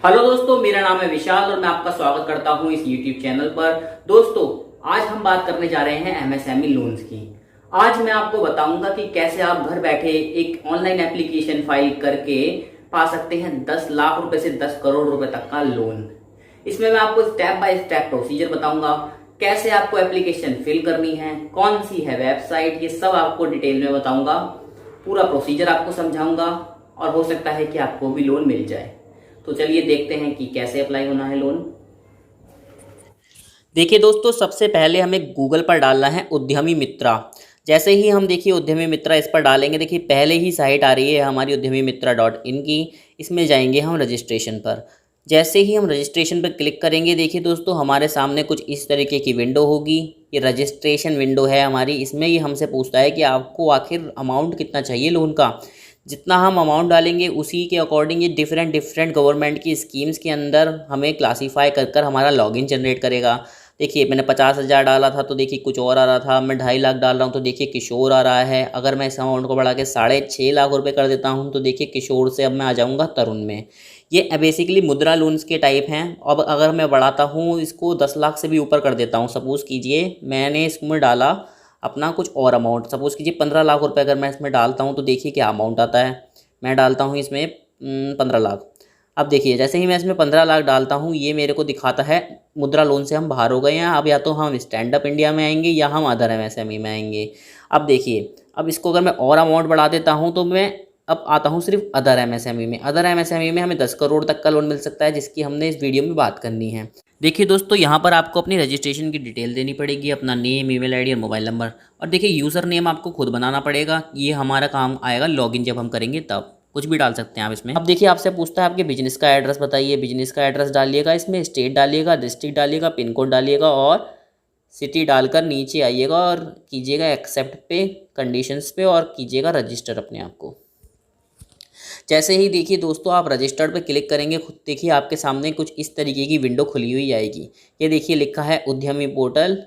Hello दोस्तों, मेरा नाम है विशाल और मैं आपका स्वागत करता हूं इस YouTube चैनल पर। दोस्तों, आज हम बात करने जा रहे हैं MSME लोन्स की। आज मैं आपको बताऊंगा कि कैसे आप घर बैठे एक ऑनलाइन एप्लीकेशन फाइल करके पा सकते हैं 10 लाख रुपए से 10 करोड़ रुपए तक का लोन। इसमें मैं आपको स्टेप बाय स्टेप प्रोसीजर बताऊंगा, कैसे आपको एप्लीकेशन फिल करनी है, कौन सी है वेबसाइट, ये सब आपको डिटेल में बताऊंगा। पूरा प्रोसीजर आपको समझाऊंगा और हो सकता है कि आपको भी लोन मिल जाए। तो चलिए देखते हैं कि कैसे अप्लाई होना है लोन। देखिए दोस्तों, सबसे पहले हमें गूगल पर डालना है उद्यमी मित्रा। जैसे ही हम देखिए उद्यमी मित्रा इस पर डालेंगे, देखिए पहले ही साइट आ रही है हमारी उद्यमी मित्रा .in की। इसमें जाएंगे हम रजिस्ट्रेशन पर। जैसे ही हम रजिस्ट्रेशन पर क्लिक करेंगे, देखिए दोस्तों हमारे सामने कुछ इस तरीके की विंडो होगी। ये रजिस्ट्रेशन विंडो है हमारी। इसमें ये हमसे पूछता है कि आपको आखिर अमाउंट कितना चाहिए लोन का। जितना हम अमाउंट डालेंगे उसी के अकॉर्डिंग ये डिफरेंट गवर्नमेंट की स्कीम्स के अंदर हमें क्लासीफाई कर हमारा लॉगिन जनरेट करेगा। देखिए मैंने 50,000 डाला था तो देखिए कुछ और आ रहा था। मैं 2.5 लाख डाल रहा हूँ तो देखिए किशोर आ रहा है। अगर मैं इस अमाउंट को बढ़ा के 6.5 लाख रुपए कर देता हूँ तो देखिए किशोर से अब मैं आ जाऊँगा तरुण में। ये बेसिकली मुद्रा लोन्स के टाइप हैं। अब अगर मैं बढ़ाता हूँ इसको 10 लाख से भी ऊपर कर देता हूँ, सपोज़ कीजिए मैंने इसमें डाला अपना कुछ और अमाउंट, सपोज़ कीजिए 15 लाख रुपए अगर मैं इसमें डालता हूँ तो देखिए क्या अमाउंट आता है। मैं डालता हूँ इसमें 15 लाख। अब देखिए जैसे ही मैं इसमें 15 लाख डालता हूँ ये मेरे को दिखाता है मुद्रा लोन से हम बाहर हो गए हैं। अब या तो हम स्टैंड अप इंडिया में आएंगे या हम अदर MSME में आएंगे। अब देखिए, अब इसको अगर मैं और अमाउंट बढ़ा देता हूँ तो मैं अब आता हूँ सिर्फ अदर MSME में। अदर MSME में हमें 10 करोड़ तक का लोन मिल सकता है, जिसकी हमने इस वीडियो में बात करनी है। देखिए दोस्तों, यहाँ पर आपको अपनी रजिस्ट्रेशन की डिटेल देनी पड़ेगी, अपना नेम, ईमेल आईडी और मोबाइल नंबर। और देखिए यूज़र नेम आपको खुद बनाना पड़ेगा। ये हमारा काम आएगा लॉगिन जब हम करेंगे तब। कुछ भी डाल सकते हैं आप इसमें। अब देखिए आपसे पूछता है आपके बिजनेस का एड्रेस बताइए। बिजनेस का एड्रेस डालिएगा, इसमें स्टेट डालिएगा, डिस्ट्रिक्ट डालिएगा, पिन कोड डालिएगा और सिटी डालकर नीचे आइएगा और कीजिएगा एक्सेप्ट पे, कंडीशंस पे और कीजिएगा रजिस्टर अपने आप को। जैसे ही देखिए दोस्तों आप रजिस्टर्ड पे क्लिक करेंगे, खुद देखिए आपके सामने कुछ इस तरीके की विंडो खुली हुई आएगी। ये देखिए लिखा है उद्यमी पोर्टल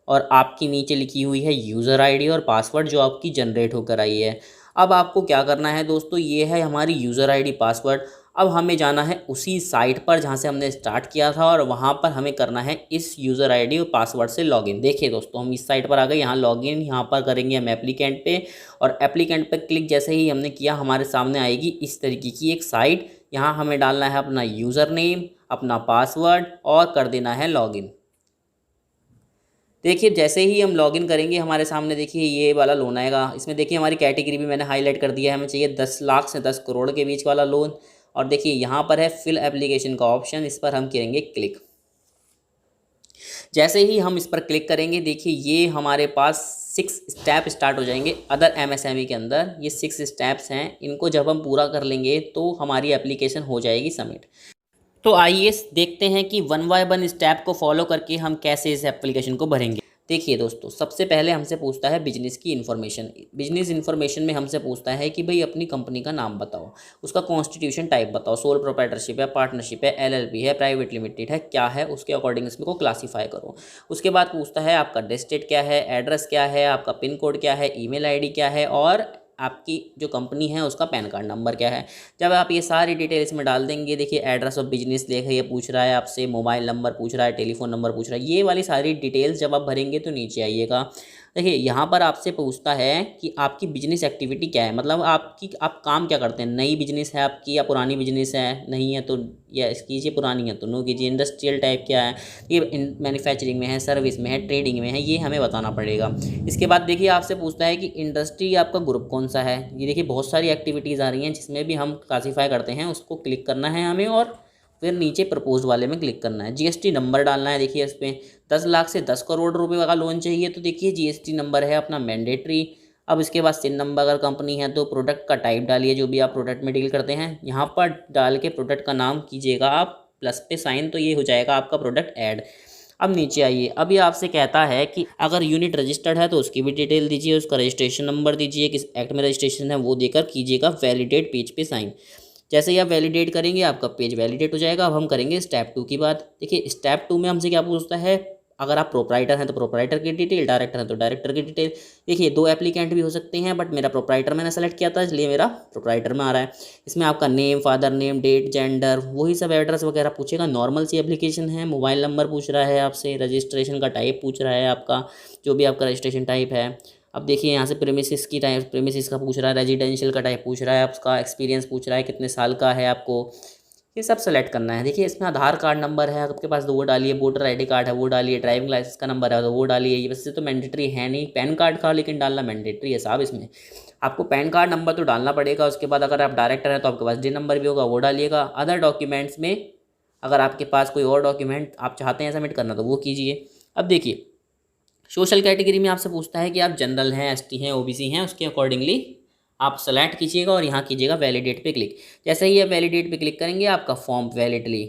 और आपकी नीचे लिखी हुई है यूज़र आईडी और पासवर्ड जो आपकी जनरेट होकर आई है। अब आपको क्या करना है दोस्तों, ये है हमारी यूज़र आईडी पासवर्ड। अब हमें जाना है उसी साइट पर जहाँ से हमने स्टार्ट किया था और वहाँ पर हमें करना है इस यूज़र आईडी और पासवर्ड से लॉगिन। देखिए दोस्तों हम इस साइट पर आ गए, यहाँ लॉगिन, यहाँ पर करेंगे हम एप्लीकेंट पे और एप्लीकेंट पे क्लिक जैसे ही हमने किया हमारे सामने आएगी इस तरीके की एक साइट। यहाँ हमें डालना है अपना यूज़र नेम, अपना पासवर्ड और कर देना है लॉगिन। देखिए जैसे ही हम लॉगिन करेंगे हमारे सामने देखिए ये वाला लोन आएगा। इसमें देखिए हमारी कैटेगरी भी मैंने हाईलाइट कर दिया है, हमें चाहिए 10 लाख से 10 करोड़ के बीच वाला लोन। और देखिए यहाँ पर है फिल एप्लीकेशन का ऑप्शन, इस पर हम करेंगे क्लिक। जैसे ही हम इस पर क्लिक करेंगे देखिए ये हमारे पास 6 स्टेप स्टार्ट हो जाएंगे अदर MSME के अंदर। ये 6 स्टेप्स हैं, इनको जब हम पूरा कर लेंगे तो हमारी एप्लीकेशन हो जाएगी सबमिट। तो आइए देखते हैं कि 1 बाय 1 स्टेप को फॉलो करके हम कैसे इस एप्लीकेशन को भरेंगे। देखिए दोस्तों, सबसे पहले हमसे पूछता है बिजनेस की इन्फॉर्मेशन। बिजनेस इन्फॉर्मेशन में हमसे पूछता है कि भाई अपनी कंपनी का नाम बताओ, उसका कॉन्स्टिट्यूशन टाइप बताओ, सोल प्रोप्राइटरशिप है, पार्टनरशिप है, LLP है, प्राइवेट लिमिटेड है, क्या है, उसके अकॉर्डिंग इसमें को क्लासीफाई करो। उसके बाद पूछता है आपका डिस्ट्रिक्ट क्या है, एड्रेस क्या है, आपका पिन कोड क्या है, ईमेल आईडी क्या है और आपकी जो कंपनी है उसका पैन कार्ड नंबर क्या है। जब आप ये सारी डिटेल इसमें डाल देंगे, देखिए एड्रेस ऑफ बिजनेस देखिए ये पूछ रहा है आपसे, मोबाइल नंबर पूछ रहा है, टेलीफोन नंबर पूछ रहा है। ये वाली सारी डिटेल्स जब आप भरेंगे तो नीचे आइएगा। देखिए यहाँ पर आपसे पूछता है कि आपकी बिजनेस एक्टिविटी क्या है, मतलब आप काम क्या करते हैं, नई बिजनेस है आपकी या पुरानी बिजनेस है, नहीं है तो यस कीजिए, पुरानी है तो नो कीजिए। इंडस्ट्रियल टाइप क्या है, ये मैन्युफैक्चरिंग में है, सर्विस में है, ट्रेडिंग में है, ये हमें बताना पड़ेगा। इसके बाद देखिए आपसे पूछता है कि इंडस्ट्री आपका ग्रुप कौन सा है। ये देखिए बहुत सारी एक्टिविटीज़ आ रही हैं जिसमें भी हम क्लासीफाई करते हैं, उसको क्लिक करना है हमें और फिर नीचे प्रपोज वाले में क्लिक करना है। GST नंबर डालना है। देखिए इस पर 10 लाख से 10 करोड़ रुपए का लोन चाहिए तो देखिए GST नंबर है अपना मैंडेटरी। अब इसके बाद सिन नंबर, अगर कंपनी है तो प्रोडक्ट का टाइप डालिए, जो भी आप प्रोडक्ट में डील करते हैं यहाँ पर डाल के प्रोडक्ट का नाम कीजिएगा आप प्लस पे साइन, तो ये हो जाएगा आपका प्रोडक्ट ऐड। अब नीचे आइए, अब ये आपसे कहता है कि अगर यूनिट रजिस्टर्ड है तो उसकी भी डिटेल दीजिए, उसका रजिस्ट्रेशन नंबर दीजिए, किस एक्ट में रजिस्ट्रेशन है वो देकर कीजिएगा वैलिडेट पेज पे साइन। जैसे ही आप वैलिडेट करेंगे आपका पेज वैलिडेट हो जाएगा। अब हम करेंगे स्टेप 2 की बात। देखिए स्टेप 2 में हमसे क्या पूछता है, अगर आप प्रोप्राइटर हैं तो प्रोप्राइटर की डिटेल, डायरेक्टर हैं तो डायरेक्टर की डिटेल। देखिए 2 एप्लीकेंट भी हो सकते हैं, बट मेरा प्रोप्राइटर मैंने सेलेक्ट किया था इसलिए मेरा प्रोप्राइटर में आ रहा है। इसमें आपका name, father name, date, gender, वही सब एड्रेस वगैरह पूछेगा। नॉर्मल सी एप्लीकेशन है। मोबाइल नंबर पूछ रहा है आपसे, रजिस्ट्रेशन का टाइप पूछ रहा है आपका, जो भी आपका रजिस्ट्रेशन टाइप है। अब देखिए यहाँ से प्रेमिसिस की टाइप, प्रेमिसिस का पूछ रहा है, रेजिडेंशियल का टाइप पूछ रहा है, आपका एक्सपीरियंस पूछ रहा है, कितने साल का है आपको, ये सब सेलेक्ट करना है। देखिए इसमें आधार कार्ड नंबर है आपके पास तो वो डालिए, वोटर आईडी कार्ड है वो डालिए, ड्राइविंग लाइसेंस का नंबर है तो वो डालिए। ये वैसे तो मैंडेटरी है नहीं, पैन कार्ड का लेकिन डालना मैंडेटरी है साहब। इसमें आपको पैन कार्ड नंबर तो डालना पड़ेगा। उसके बाद अगर आप डायरेक्टर हैं तो आपके पास डी नंबर भी होगा, वो डालिएगा। अदर डॉक्यूमेंट्स में अगर आपके पास कोई और डॉक्यूमेंट आप चाहते हैं सबमिट करना तो वो कीजिए। अब देखिए सोशल कैटेगरी में आपसे पूछता है कि आप जनरल हैं, एसटी हैं, ओबीसी हैं, उसके अकॉर्डिंगली आप सेलेक्ट कीजिएगा और यहाँ कीजिएगा वैलिडेट पे क्लिक। जैसे ही आप वैलिडेट पे क्लिक करेंगे आपका फॉर्म वैलिडली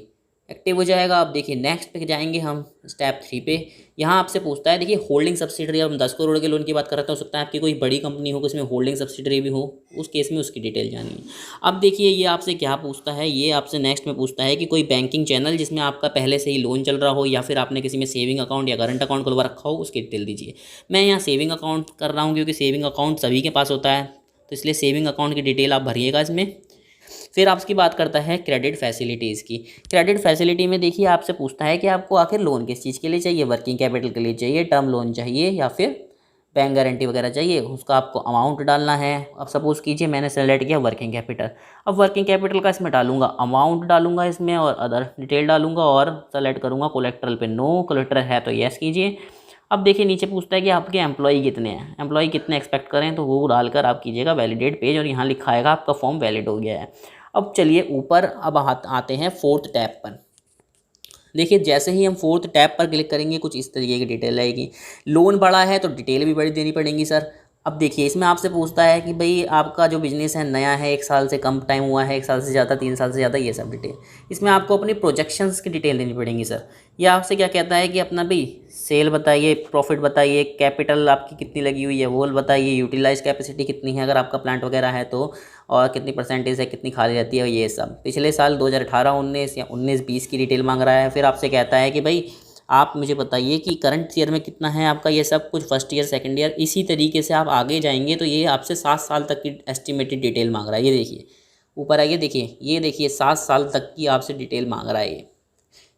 एक्टिव हो जाएगा। अब देखिए नेक्स्ट पे जाएंगे हम स्टेप 3 पे। यहाँ आपसे पूछता है, देखिए होल्डिंग सब्सिडरी, अब हम 10 करोड़ के लोन की बात कर रहे हैं तो हो सकता है आपकी कोई बड़ी कंपनी हो उसमें होल्डिंग सब्सिडरी भी हो, उस केस में उसकी डिटेल जानी है। अब देखिए ये आपसे क्या पूछता है, ये आपसे नेक्स्ट में पूछता है कि कोई बैंकिंग चैनल जिसमें आपका पहले से ही लोन चल रहा हो या फिर आपने किसी में सेविंग अकाउंट या करंट अकाउंट खुलवा रखा हो, उसकी डिटेल दीजिए। मैं यहाँ सेविंग अकाउंट कर रहा हूँ क्योंकि सेविंग अकाउंट सभी के पास होता है, तो इसलिए सेविंग अकाउंट की डिटेल आप भरिएगा इसमें। फिर आपकी बात करता है क्रेडिट फैसिलिटीज़ की। क्रेडिट फैसिलिटी में देखिए आपसे पूछता है कि आपको आखिर लोन किस चीज़ के लिए चाहिए, वर्किंग कैपिटल के लिए चाहिए, टर्म लोन चाहिए या फिर बैंक गारंटी वगैरह चाहिए, उसका आपको अमाउंट डालना है। अब सपोज़ कीजिए मैंने सेलेक्ट किया वर्किंग कैपिटल। अब वर्किंग कैपिटल का इसमें डालूंगा, अमाउंट डालूंगा इसमें और अदर डिटेल डालूंगा और सेलेक्ट करूंगा कोलेक्ट्रल पे नो, कोलेक्ट्रल है तो येस कीजिए। अब देखिए नीचे पूछता है कि आपके एम्प्लॉई कितने हैं, एम्प्लॉई कितने एक्सपेक्ट करें, तो वो डालकर आप कीजिएगा वैलिडेट पेज और यहाँ लिखा आएगा आपका फॉर्म वैलिड हो गया है। अब चलिए ऊपर अब आते हैं 4th टैब पर। देखिए जैसे ही हम 4th टैब पर क्लिक करेंगे कुछ इस तरीके की डिटेल आएगी। लोन बड़ा है तो डिटेल भी बड़ी देनी पड़ेगी सर। अब देखिए इसमें आपसे पूछता है कि भाई आपका जो बिज़नेस है नया है, 1 साल से कम टाइम हुआ है, 1 साल से ज़्यादा, 3 साल से ज़्यादा, ये सब डिटेल। इसमें आपको अपनी प्रोजेक्शंस की डिटेल देनी पड़ेगी सर। ये आपसे क्या कहता है कि अपना भाई सेल बताइए, प्रॉफिट बताइए, कैपिटल आपकी कितनी लगी हुई है वो बताइए, यूटिलाइज कैपेसिटी कितनी है अगर आपका प्लांट वगैरह है तो, और कितनी परसेंटेज है, कितनी खाली रहती है, ये सब। पिछले साल 2018-19 या 19-20 की डिटेल मांग रहा है। फिर आपसे कहता है कि भाई आप मुझे बताइए कि करंट ईयर में कितना है आपका, ये सब कुछ फर्स्ट ईयर, सेकंड ईयर, इसी तरीके से आप आगे जाएंगे तो ये आपसे 7 साल तक की एस्टिमेटेड डिटेल मांग रहा है। ये देखिए ऊपर आइए, देखिए ये देखिए 7 साल तक की आपसे डिटेल मांग रहा है।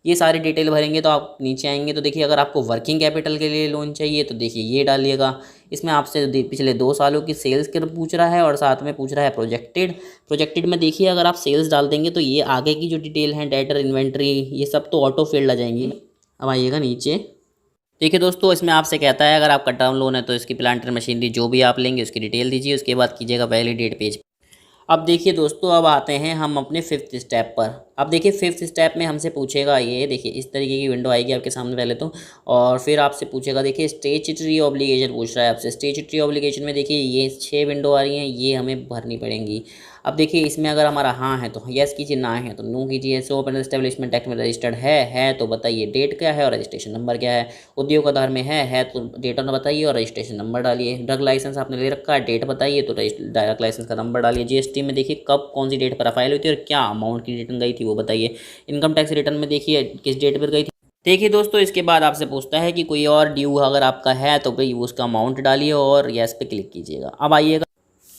ये सारी डिटेल भरेंगे तो आप नीचे आएंगे तो देखिए अगर आपको वर्किंग कैपिटल के लिए लोन चाहिए तो देखिए ये डालिएगा। इसमें आपसे पिछले 2 सालों की सेल्स के पूछ रहा है और साथ में पूछ रहा है प्रोजेक्टेड में देखिए अगर आप सेल्स डाल देंगे तो ये आगे की जो डिटेल है, डेटर, इन्वेंट्री, ये सब तो ऑटो फील्ड आ जाएंगी। अब आइएगा नीचे, देखिए दोस्तों इसमें आपसे कहता है अगर आपका टर्म लोन है तो इसकी प्लांट एंड मशीनरी जो भी आप लेंगे उसकी डिटेल दीजिए, उसके बाद कीजिएगा वैलिडेट पेज। अब देखिए दोस्तों अब आते हैं हम अपने 5th स्टेप पर। अब देखिए 5th स्टेप में हमसे पूछेगा, ये देखिए इस तरीके की विंडो आएगी आपके सामने पहले तो, और फिर आपसे पूछेगा, देखिए स्टैट्यूटरी ऑब्लिगेशन पूछ रहा है आपसे। स्टैट्यूटरी ऑब्लिगेशन में देखिए ये 6 विंडो आ रही हैं, ये हमें भरनी पड़ेंगी। अब देखिए इसमें अगर हमारा हाँ है तो यस कीजिए, ना है तो नो कीजिए। सो ओपन एस्टेब्लिशमेंट एक्ट में रजिस्टर्ड है तो बताइए डेट क्या है और रजिस्ट्रेशन नंबर क्या है। उद्योग आधार में है तो डेट ऑन बताइए और रजिस्ट्रेशन नंबर डालिए। ड्रग लाइसेंस आपने ले रखा है, डेट बताइए तो ड्रग लाइसेंस का नंबर डालिए। जीएसटी में देखिए कब कौन सी डेट पर फाइल हुई थी और क्या अमाउंट की रिटर्न गई थी वो बताइए। इनकम टैक्स रिटर्न में देखिए किस डेट पर गई थी। देखिए दोस्तों इसके बाद आपसे पूछता है कि कोई और ड्यू अगर आपका है तो भाई उसका अमाउंट डालिए और यस पे क्लिक कीजिएगा। अब आइएगा,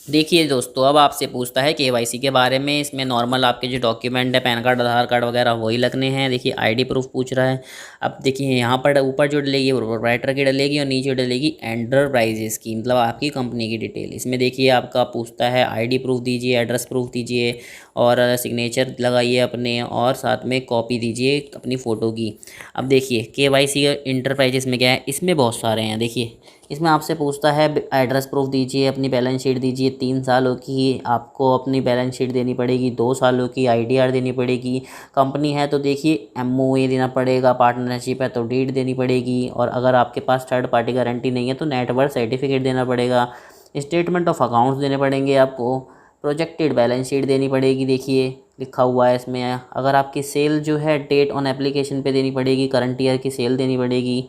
देखिए दोस्तों अब आपसे पूछता है केवाईसी के बारे में। इसमें नॉर्मल आपके जो डॉक्यूमेंट है, पैन कार्ड, आधार कार्ड वगैरह वही लगने हैं। देखिए आईडी प्रूफ पूछ रहा है। अब देखिए यहाँ पर ऊपर जो डलेगी वो प्रोप्राइटर की डलेगी और नीचे डलेगी एंटरप्राइजेस की, मतलब आपकी कंपनी की डिटेल। इसमें देखिए आपका पूछता है आईडी प्रूफ दीजिए, एड्रेस प्रूफ दीजिए और सिग्नेचर लगाइए अपने, और साथ में कॉपी दीजिए अपनी फ़ोटो की। अब देखिए केवाईसी इंटरप्राइजेस में क्या है, इसमें बहुत सारे हैं। देखिए इसमें आपसे पूछता है एड्रेस प्रूफ दीजिए, अपनी बैलेंस शीट दीजिए, 3 सालों की आपको अपनी बैलेंस शीट देनी पड़ेगी, 2 सालों की आईडीआर देनी पड़ेगी। कंपनी है तो देखिए एमओए देना पड़ेगा, पार्टनरशिप है तो डीड देनी पड़ेगी, और अगर आपके पास थर्ड पार्टी गारंटी नहीं है तो नेटवर्क सर्टिफिकेट देना पड़ेगा। स्टेटमेंट ऑफ अकाउंट्स देने पड़ेंगे आपको, प्रोजेक्टेड बैलेंस शीट देनी पड़ेगी। देखिए लिखा हुआ है इसमें, अगर आपकी सेल जो है डेट ऑन एप्लीकेशन पे देनी पड़ेगी, करंट ईयर की सेल देनी पड़ेगी।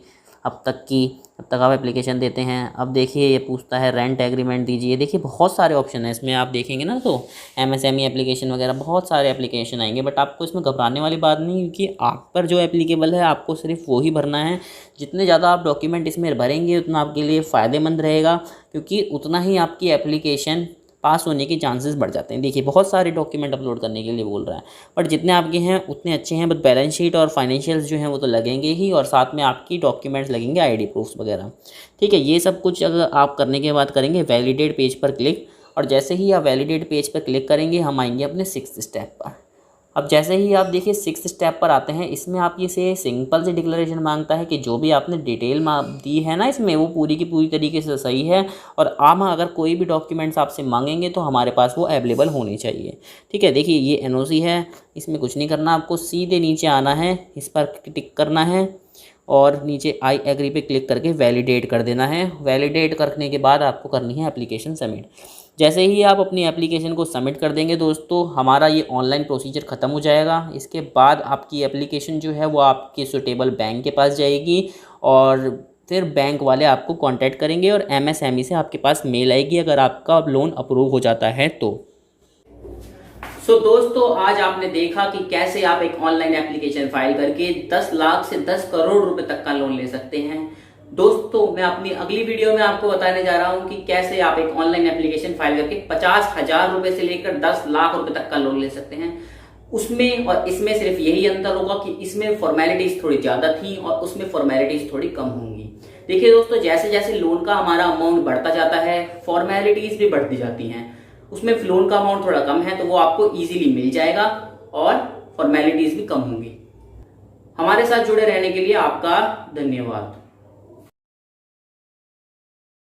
अब तक आप एप्लीकेशन देते हैं। अब देखिए ये पूछता है रेंट एग्रीमेंट दीजिए। देखिए बहुत सारे ऑप्शन हैं इसमें, आप देखेंगे ना तो एमएसएमई एप्लीकेशन वगैरह बहुत सारे एप्लीकेशन आएंगे, बट आपको इसमें घबराने वाली बात नहीं, क्योंकि आप पर जो एप्लीकेबल है आपको सिर्फ वो ही भरना है। जितने ज़्यादा आप डॉक्यूमेंट इसमें भरेंगे उतना आपके लिए फ़ायदेमंद रहेगा, क्योंकि उतना ही आपकी एप्लीकेशन पास होने के चांसेस बढ़ जाते हैं। देखिए बहुत सारे डॉक्यूमेंट अपलोड करने के लिए बोल रहा है, बट जितने आपके हैं उतने अच्छे हैं। बट बैलेंस शीट और फाइनेंशियल्स जो हैं वो तो लगेंगे ही, और साथ में आपकी डॉक्यूमेंट्स लगेंगे, आईडी प्रूफ्स वगैरह। ठीक है, ये सब कुछ अगर आप करने के बाद करेंगे वैलिडेट पेज पर क्लिक, और जैसे ही आप वैलिडेट पेज पर क्लिक करेंगे हम आएंगे अपने 6th स्टेप पर। अब जैसे ही आप देखिए 6th स्टेप पर आते हैं, इसमें आप ये से सिंपल से डिक्लेरेशन मांगता है कि जो भी आपने डिटेल दी है ना इसमें, वो पूरी की पूरी तरीके से सही है, और आप अगर कोई भी डॉक्यूमेंट्स आपसे मांगेंगे तो हमारे पास वो अवेलेबल होने चाहिए। ठीक है, देखिए ये एनओसी है, इसमें कुछ नहीं करना, आपको सीधे नीचे आना है, इस पर टिक करना है और नीचे आई एग्री पे क्लिक करके वैलिडेट कर देना है। वैलिडेट करने के बाद आपको करनी है एप्लीकेशन सबमिट। जैसे ही आप अपनी एप्लीकेशन को सबमिट कर देंगे दोस्तों, हमारा ये ऑनलाइन प्रोसीजर ख़त्म हो जाएगा। इसके बाद आपकी एप्लीकेशन जो है वो आपके सुटेबल बैंक के पास जाएगी, और फिर बैंक वाले आपको कांटेक्ट करेंगे और एमएसएमई से आपके पास मेल आएगी अगर आपका लोन अप्रूव हो जाता है तो। दोस्तों आज आपने देखा कि कैसे आप एक ऑनलाइन एप्लीकेशन फाइल करके 10 लाख से 10 करोड़ रुपए तक का लोन ले सकते हैं। दोस्तों मैं अपनी अगली वीडियो में आपको बताने जा रहा हूं कि कैसे आप एक ऑनलाइन एप्लीकेशन फाइल करके 50,000 रुपए से लेकर 10 लाख रुपए तक का लोन ले सकते हैं। उसमें और इसमें सिर्फ यही अंतर होगा कि इसमें फॉर्मेलिटीज थोड़ी ज्यादा थी और उसमें फॉर्मेलिटीज थोड़ी कम होंगी। देखिए दोस्तों, जैसे जैसे लोन का हमारा अमाउंट बढ़ता जाता है फॉर्मेलिटीज भी बढ़ती जाती हैं। उसमें लोन का अमाउंट थोड़ा कम है तो वो आपको इजीली मिल जाएगा और फॉर्मेलिटीज भी कम होंगी। हमारे साथ जुड़े रहने के लिए आपका धन्यवाद।